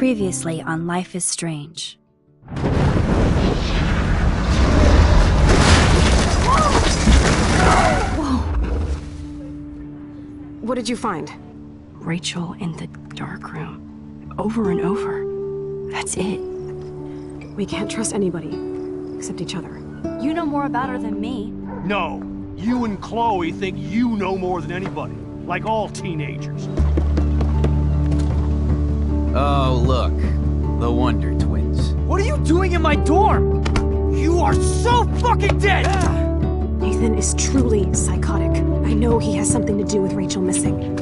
Previously on Life is Strange. Whoa! What did you find? Rachel in the dark room. Over and over. That's it. We can't trust anybody, except each other. You know more about her than me. No. You and Chloe think you know more than anybody. Like all teenagers. Oh, look. The Wonder Twins. What are you doing in my dorm? You are so fucking dead! Nathan is truly psychotic. I know he has something to do with Rachel missing.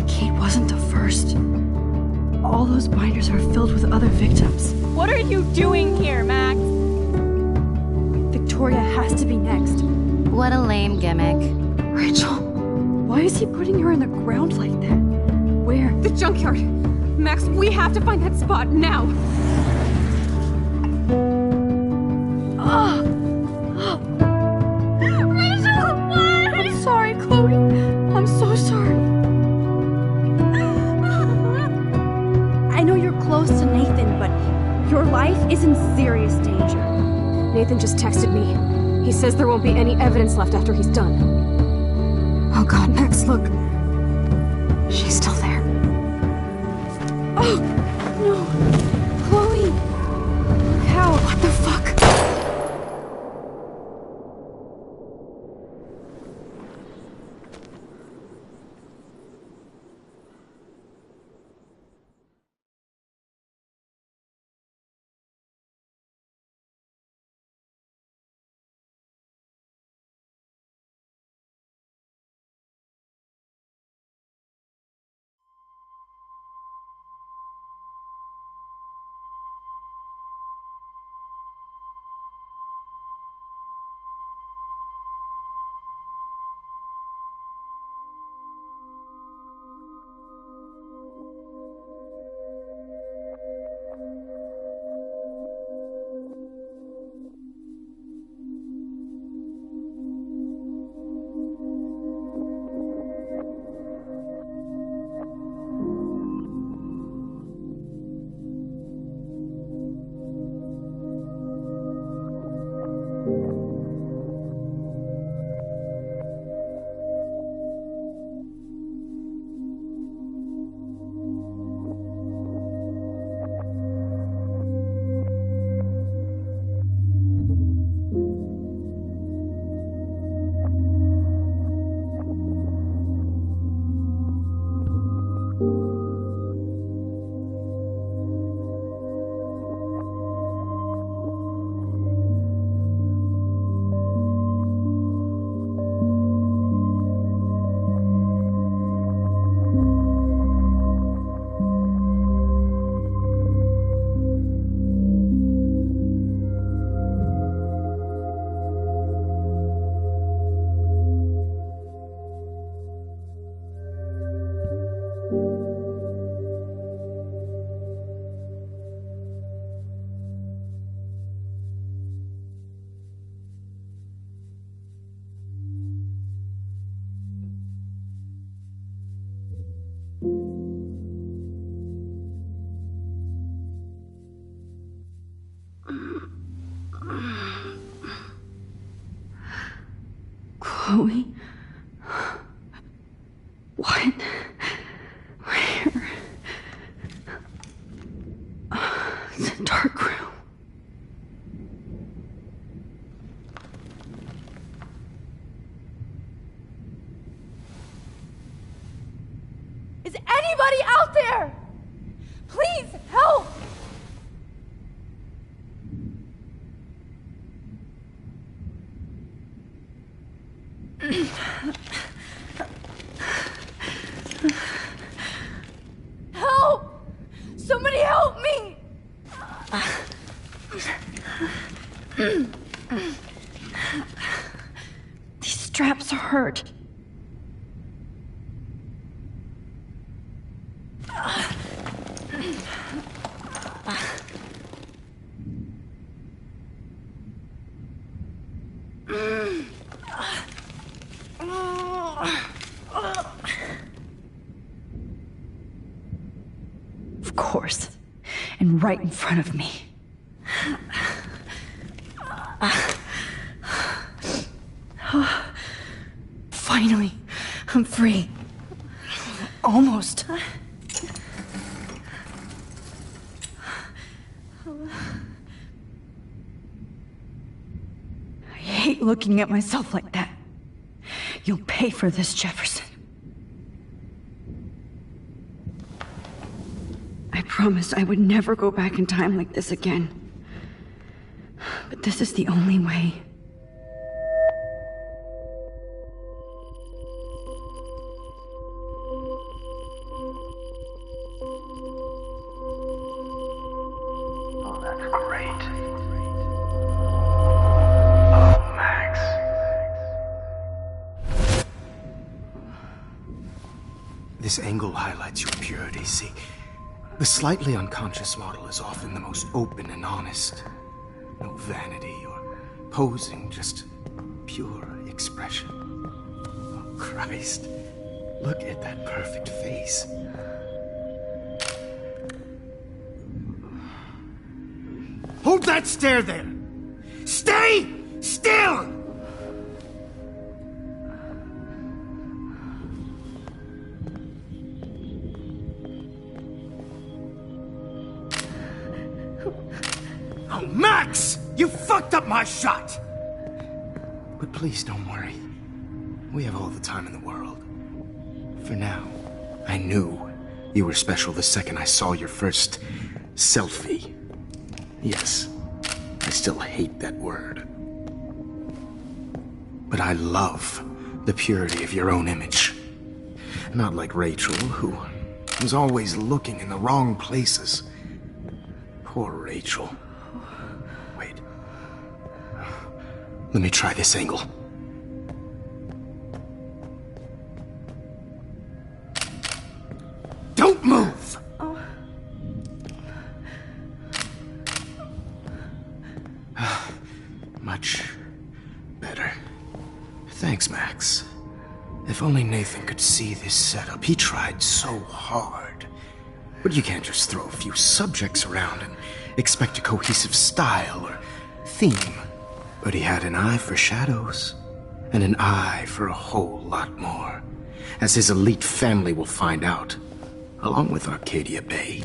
Kate wasn't the first. All those binders are filled with other victims. What are you doing here, Max? Victoria has to be next. What a lame gimmick. Rachel, why is he putting her in the ground like that? Where? The junkyard! Max, we have to find that spot now! Rachel, why? I'm sorry, Chloe. I'm so sorry. I know you're close to Nathan, but your life is in serious danger. Nathan just texted me. He says there won't be any evidence left after he's done. Oh god, Max, look. She's still there. Oh, no. Chloe. How? What the fuck? Chloe? What? Where? It's a dark room. Is anybody out there? Please help! Help! Somebody help me! These straps hurt. Of course. And right in front of me. Finally, I'm free. Almost. I hate looking at myself like that. You'll pay for this, Jefferson. I promised I would never go back in time like this again. But this is the only way. Oh, that's great. Oh, Max. This angle highlights your purity, see? The slightly unconscious model is often the most open and honest. No vanity or posing, just pure expression. Oh, Christ. Look at that perfect face. Hold that stare there! Stay still! Oh, Max! You fucked up my shot! But please don't worry. We have all the time in the world. For now, I knew you were special the second I saw your first selfie. Yes, I still hate that word. But I love the purity of your own image. Not like Rachel, who was always looking in the wrong places. Poor Rachel. Wait. Let me try this angle. Don't move! Much better. Thanks, Max. If only Nathan could see this setup. He tried so hard. But you can't just throw a few subjects around and expect a cohesive style or theme. But he had an eye for shadows, and an eye for a whole lot more, as his elite family will find out, along with Arcadia Bay.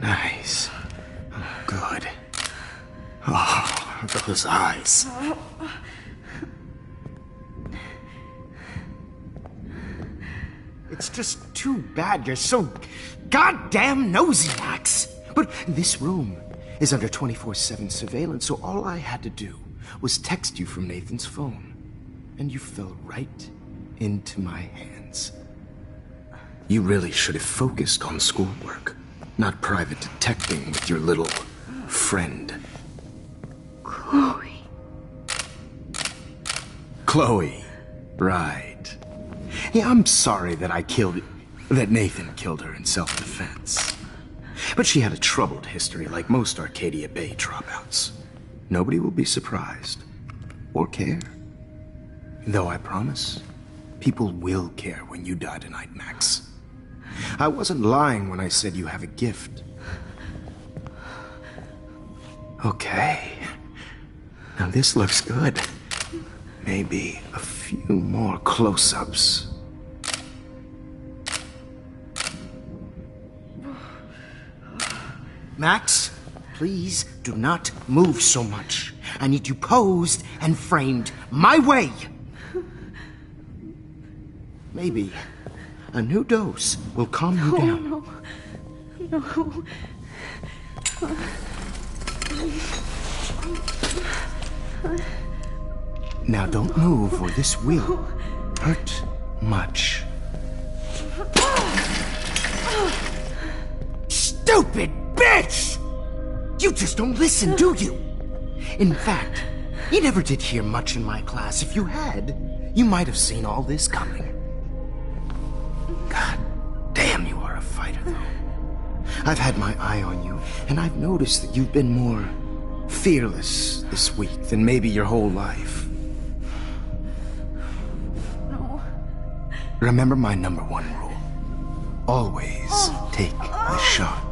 Nice. Oh, good. Oh, those eyes. It's just too bad you're so goddamn nosy, Max. But this room is under 24/7 surveillance, so all I had to do was text you from Nathan's phone. And you fell right into my hands. You really should have focused on schoolwork, not private detecting with your little friend. Chloe. Chloe. Right. Yeah, I'm sorry that Nathan killed her in self-defense. But she had a troubled history like most Arcadia Bay dropouts. Nobody will be surprised. Or care. Though I promise, people will care when you die tonight, Max. I wasn't lying when I said you have a gift. Okay. Now this looks good. Maybe a few more close-ups. Max, please do not move so much. I need you posed and framed my way. Maybe a new dose will calm you down. No. Now don't move or this will hurt much. Stupid bitch! You just don't listen, do you? In fact, you never did hear much in my class. If you had, you might have seen all this coming. God damn, you are a fighter, though. I've had my eye on you, and I've noticed that you've been more fearless this week than maybe your whole life. No. Remember my #1 rule. Always Take the shot.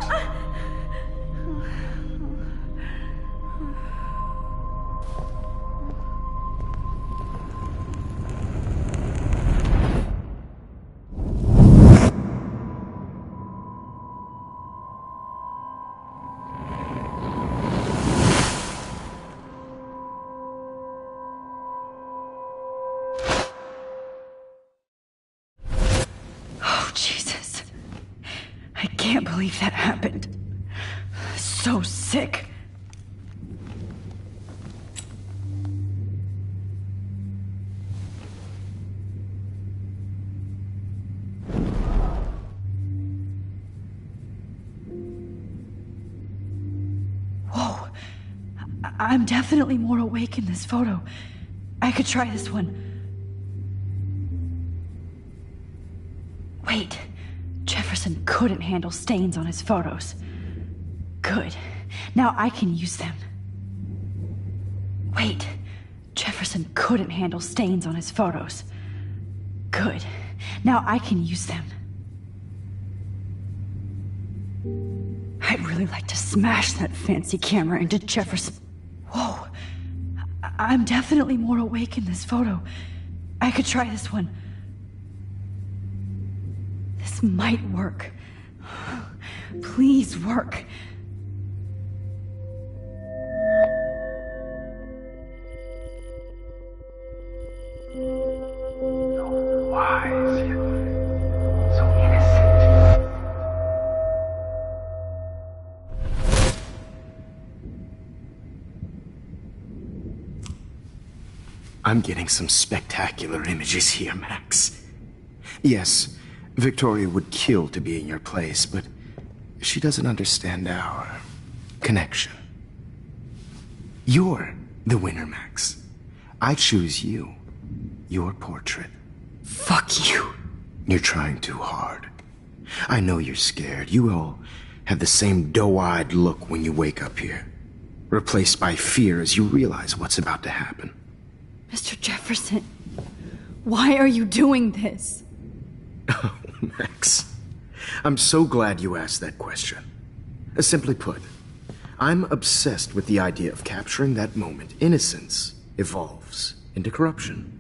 Oh, Jesus. I can't believe that happened. So sick. Whoa. I'm definitely more awake in this photo. I could try this one. Wait. Jefferson couldn't handle stains on his photos. Good. Now I can use them. Wait. Jefferson couldn't handle stains on his photos. Good. Now I can use them. I'd really like to smash that fancy camera into Jefferson. Whoa. I'm definitely more awake in this photo. I could try this one. This might work. Please work. So wise, yet so innocent. I'm getting some spectacular images here, Max. Yes, Victoria would kill to be in your place, but she doesn't understand our connection. You're the winner, Max. I choose you. Your portrait. Fuck you. You're trying too hard. I know you're scared. You all have the same doe-eyed look when you wake up here, replaced by fear as you realize what's about to happen. Mr. Jefferson, why are you doing this? Oh, Max. I'm so glad you asked that question. Simply put, I'm obsessed with the idea of capturing that moment innocence evolves into corruption.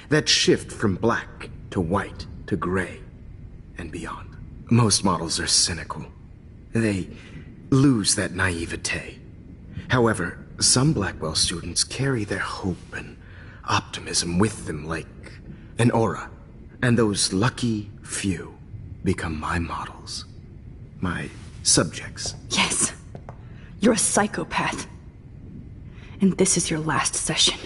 That shift from black to white to gray and beyond. Most models are cynical. They lose that naivete. However, some Blackwell students carry their hope and optimism with them like an aura. And those lucky few become my models. My subjects. Yes. You're a psychopath. And this is your last session.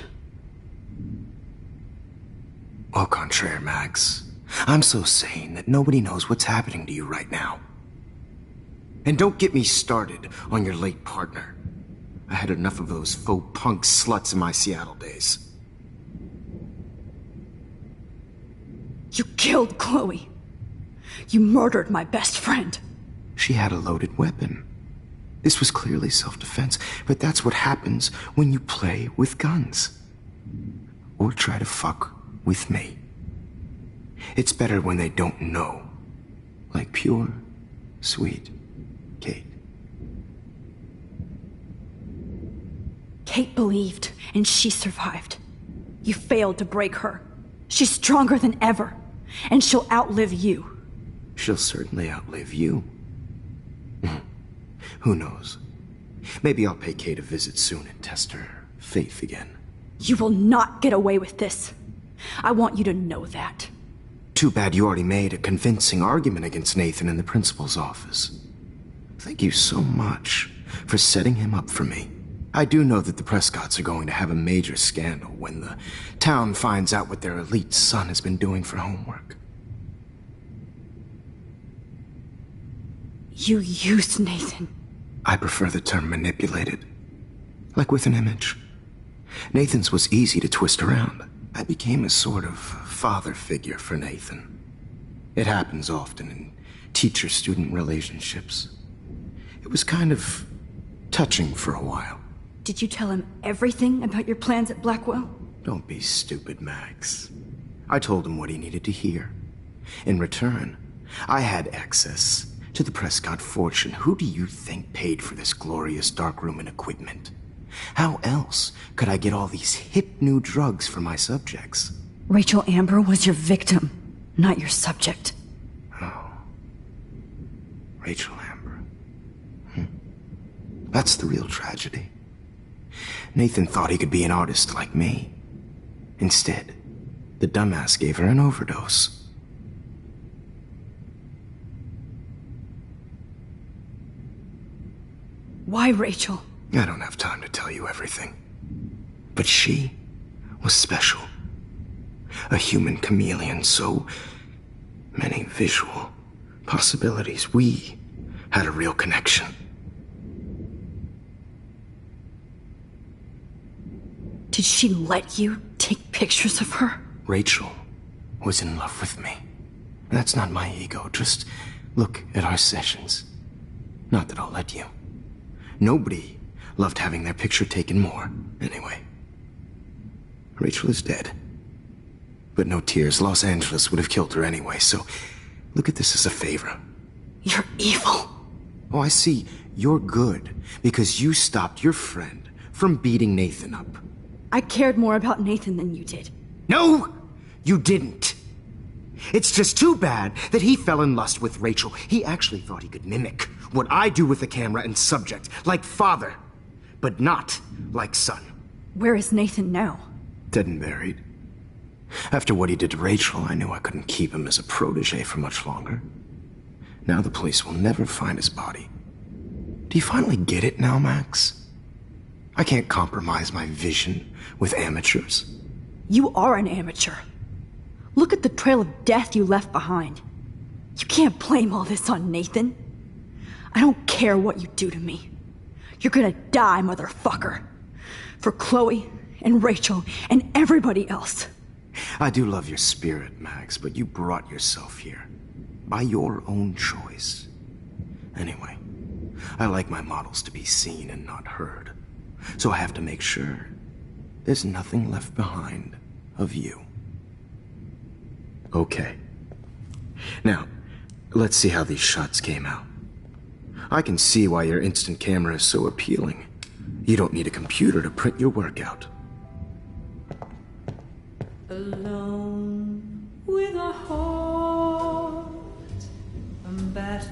Au contraire, Max. I'm so sane that nobody knows what's happening to you right now. And don't get me started on your late partner. I had enough of those faux punk sluts in my Seattle days. You killed Chloe. You murdered my best friend. She had a loaded weapon. This was clearly self-defense, but that's what happens when you play with guns. Or try to fuck with me. It's better when they don't know. Like pure, sweet Kate. Kate believed, and she survived. You failed to break her. She's stronger than ever, and she'll outlive you. She'll certainly outlive you. Who knows? Maybe I'll pay Kate a visit soon and test her faith again. You will not get away with this. I want you to know that. Too bad you already made a convincing argument against Nathan in the principal's office. Thank you so much for setting him up for me. I do know that the Prescotts are going to have a major scandal when the town finds out what their elite son has been doing for homework. You used Nathan. I prefer the term manipulated. Like with an image. Nathan's was easy to twist around. I became a sort of father figure for Nathan. It happens often in teacher-student relationships. It was kind of touching for a while. Did you tell him everything about your plans at Blackwell? Don't be stupid, Max. I told him what he needed to hear. In return, I had access To the Prescott fortune, who do you think paid for this glorious darkroom and equipment? How else could I get all these hip new drugs for my subjects? Rachel Amber was your victim, not your subject. Oh. Rachel Amber. That's the real tragedy. Nathan thought he could be an artist like me. Instead, the dumbass gave her an overdose. Why, Rachel? I don't have time to tell you everything. But she was special. A human chameleon, so many visual possibilities. We had a real connection. Did she let you take pictures of her? Rachel was in love with me. That's not my ego. Just look at our sessions. Not that I'll let you. Nobody loved having their picture taken more. Anyway, Rachel is dead. But no tears. Los Angeles would have killed her anyway, so look at this as a favor. You're evil. Oh, I see. You're good because you stopped your friend from beating Nathan up. I cared more about Nathan than you did. No, you didn't. It's just too bad that he fell in lust with Rachel. He actually thought he could mimic what I do with the camera and subject, like father, but not like son. Where is Nathan now? Dead and buried. After what he did to Rachel, I knew I couldn't keep him as a protege for much longer. Now the police will never find his body. Do you finally get it now, Max? I can't compromise my vision with amateurs. You are an amateur. Look at the trail of death you left behind. You can't blame all this on Nathan. I don't care what you do to me. You're gonna die, motherfucker. For Chloe and Rachel and everybody else. I do love your spirit, Max, but you brought yourself here. By your own choice. Anyway, I like my models to be seen and not heard. So I have to make sure there's nothing left behind of you. Okay. Now, let's see how these shots came out. I can see why your instant camera is so appealing. You don't need a computer to print your work out. Alone with a heart.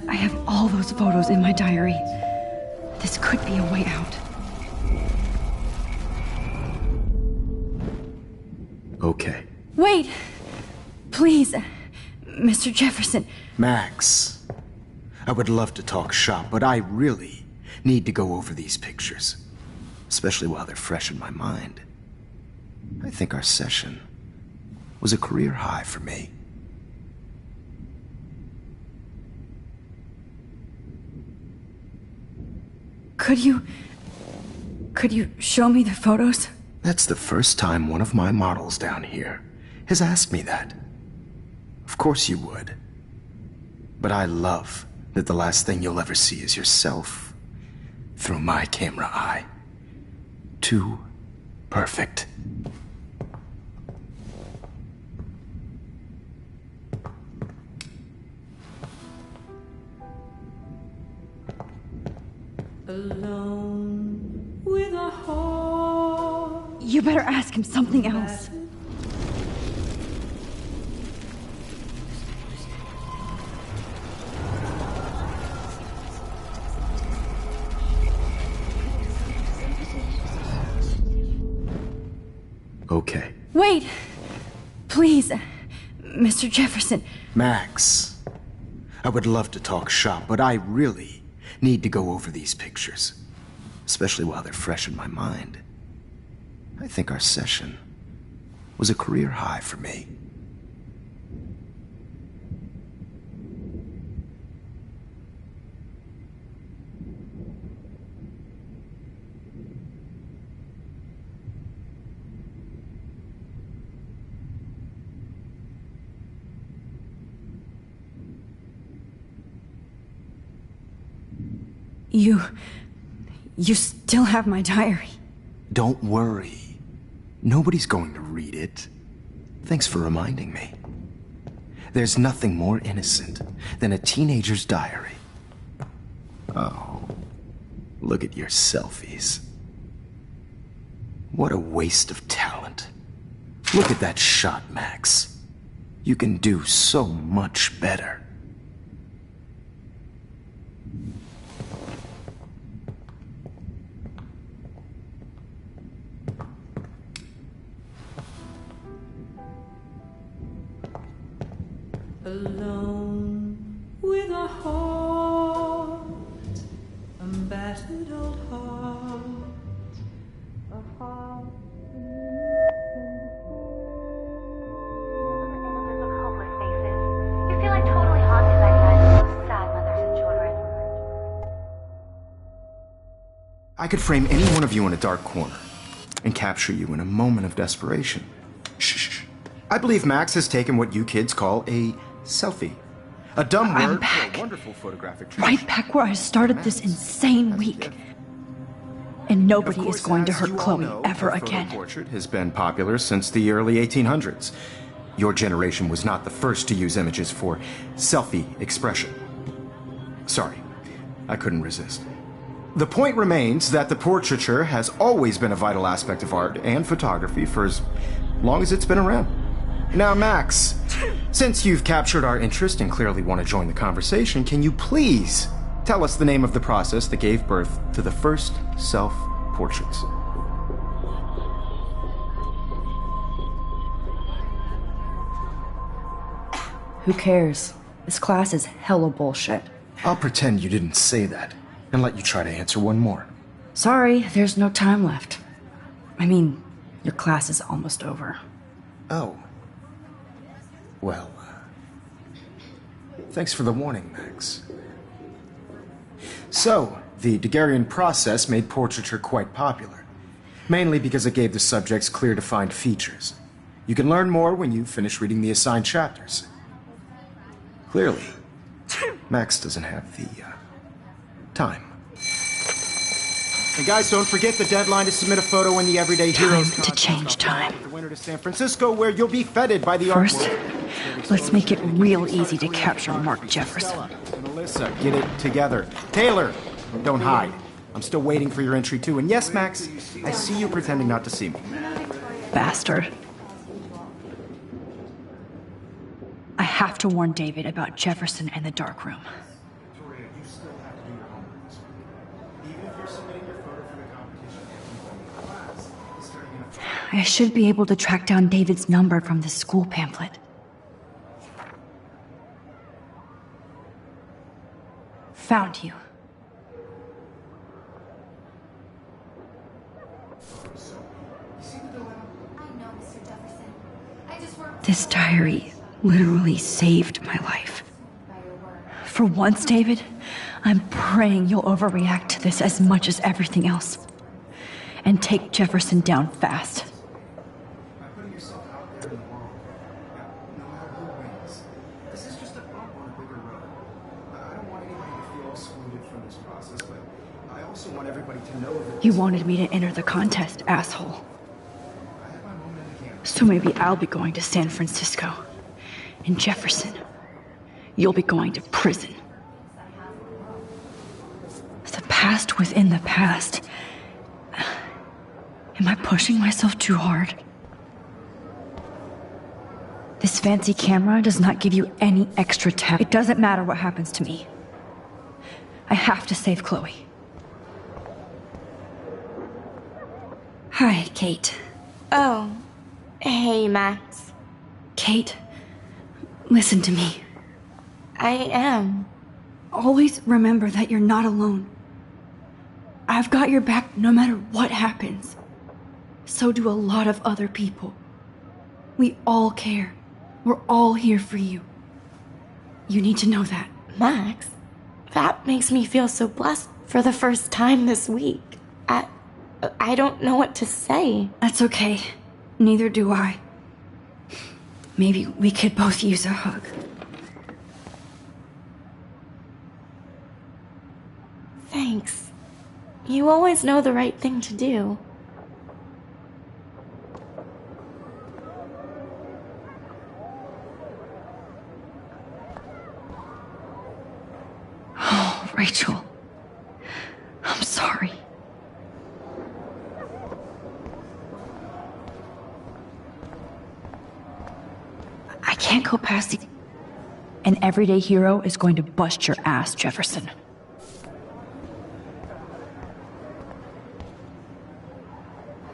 I have all those photos in my diary. This could be a way out. Okay. Wait! Please, Mr. Jefferson. Max, I would love to talk shop, but I really need to go over these pictures. Especially while they're fresh in my mind. I think our session was a career high for me. Could you show me the photos? That's the first time one of my models down here has asked me that. Of course you would. But I love that the last thing you'll ever see is yourself through my camera eye. Too perfect. Alone with a heart. You better ask him something else. Okay. Wait! Please, Mr. Jefferson. Max, I would love to talk shop, but I really need to go over these pictures. Especially while they're fresh in my mind. I think our session was a career high for me. You still have my diary. Don't worry. Nobody's going to read it. Thanks for reminding me. There's nothing more innocent than a teenager's diary. Oh, look at your selfies. What a waste of talent. Look at that shot, Max. You can do so much better. Alone with a heart, a battered old heart, a heart. You feel like totally haunted by the eyes of sad mothers and children. I could frame any one of you in a dark corner and capture you in a moment of desperation. Shh. I believe Max has taken what you kids call a selfie. A dumb word for a wonderful photographic treasure. Right back where I started this insane week. And nobody is going to hurt Chloe ever again. The portrait has been popular since the early 1800s. Your generation was not the first to use images for selfie expression. Sorry, I couldn't resist. The point remains that the portraiture has always been a vital aspect of art and photography for as long as it's been around. Now, Max, since you've captured our interest and clearly want to join the conversation, can you please tell us the name of the process that gave birth to the first self-portraits? Who cares? This class is hella bullshit. I'll pretend you didn't say that and let you try to answer one more. Sorry, there's no time left. I mean, your class is almost over. Oh. Well, thanks for the warning, Max. So, the Daguerrean process made portraiture quite popular, mainly because it gave the subjects clear defined features. You can learn more when you finish reading the assigned chapters. Clearly, Max doesn't have the time. And guys, don't forget the deadline to submit a photo in the Everyday Heroes Time to change time. The winter to San Francisco, where you'll be feted by the First, art world. let's make it real easy to capture Mark Jefferson. And Alyssa, get it together. Taylor, don't hide. I'm still waiting for your entry too. And yes, Max, I see you pretending not to see me. Bastard. I have to warn David about Jefferson and the dark room. Victoria, you still have to do your homework this week. Even if you're submitting your photo for the competition, everybody in the class is turning in a I should be able to track down David's number from the school pamphlet. Found you. This diary literally saved my life. For once, David, I'm praying you'll overreact to this as much as everything else. And take Jefferson down fast. By putting yourself out there in the world, no matter who wins, this is just a bump on a bigger road. I don't want anybody to feel excluded from this process, but I also want everybody to know that You wanted me to enter the contest, asshole. I have my moment in the game. So maybe I'll be going to San Francisco. And Jefferson, you'll be going to prison. The past within the past. Am I pushing myself too hard? This fancy camera does not give you any extra tap. It doesn't matter what happens to me. I have to save Chloe. Hi, Kate. Oh. Hey, Max. Kate, listen to me. I am. Always remember that you're not alone. I've got your back no matter what happens. So do a lot of other people. We all care. We're all here for you. You need to know that. Max, that makes me feel so blessed for the first time this week. I don't know what to say. That's okay. Neither do I. Maybe we could both use a hug. Thanks. You always know the right thing to do. Oh, Rachel. sorry. I can't go past the... An everyday hero is going to bust your ass, Jefferson.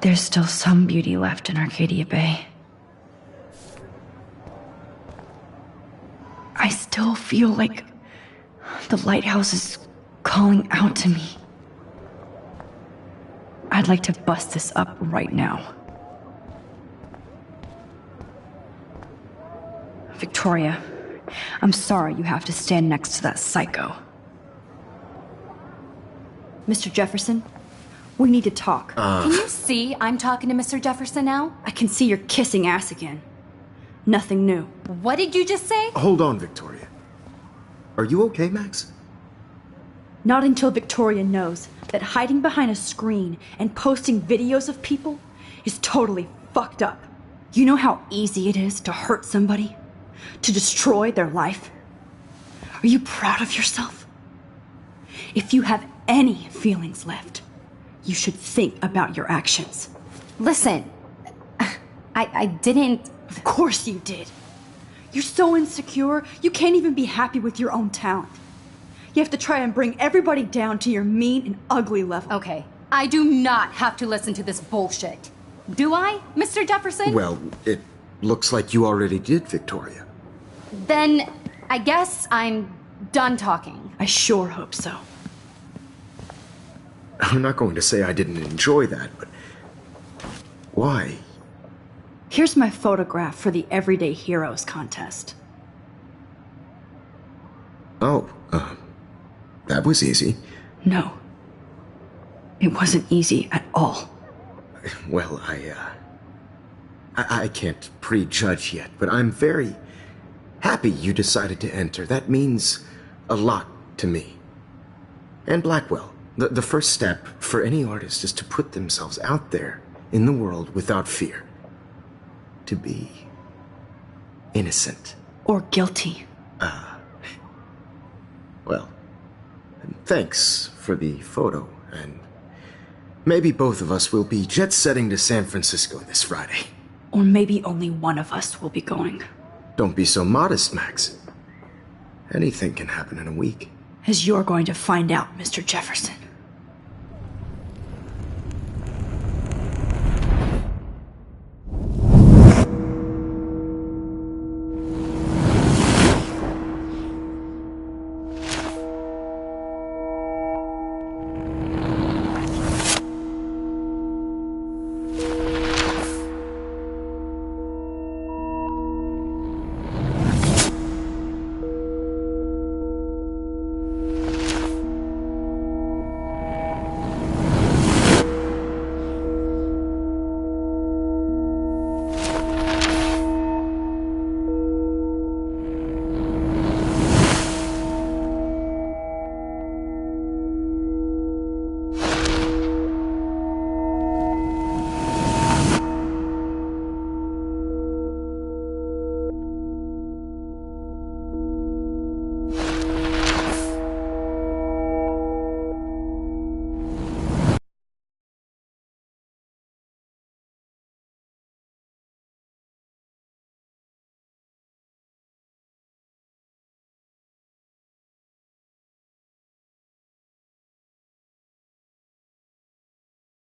There's still some beauty left in Arcadia Bay. I still feel like the lighthouse is calling out to me. I'd like to bust this up right now. Victoria, I'm sorry you have to stand next to that psycho. Mr. Jefferson, we need to talk. Can you see I'm talking to Mr. Jefferson now? I can see you're kissing ass again. Nothing new. What did you just say? Hold on, Victoria. Are you okay, Max? Not until Victoria knows that hiding behind a screen and posting videos of people is totally fucked up. You know how easy it is to hurt somebody? To destroy their life? Are you proud of yourself? If you have any feelings left, you should think about your actions. Listen, I didn't... Of course you did. You're so insecure, you can't even be happy with your own talent. You have to try and bring everybody down to your mean and ugly level. Okay, I do not have to listen to this bullshit. Do I, Mr. Jefferson? Well, it looks like you already did, Victoria. Then I guess I'm done talking. I sure hope so. I'm not going to say I didn't enjoy that, but why? Here's my photograph for the Everyday Heroes contest. Oh, that was easy. No. It wasn't easy at all. Well, I can't prejudge yet, but I'm very happy you decided to enter. That means a lot to me. And Blackwell. The first step for any artist is to put themselves out there in the world without fear. To be innocent. Or guilty. Well, thanks for the photo, and maybe both of us will be jet-setting to San Francisco this Friday. Or maybe only one of us will be going. Don't be so modest, Max. Anything can happen in a week. As you're going to find out, Mr. Jefferson.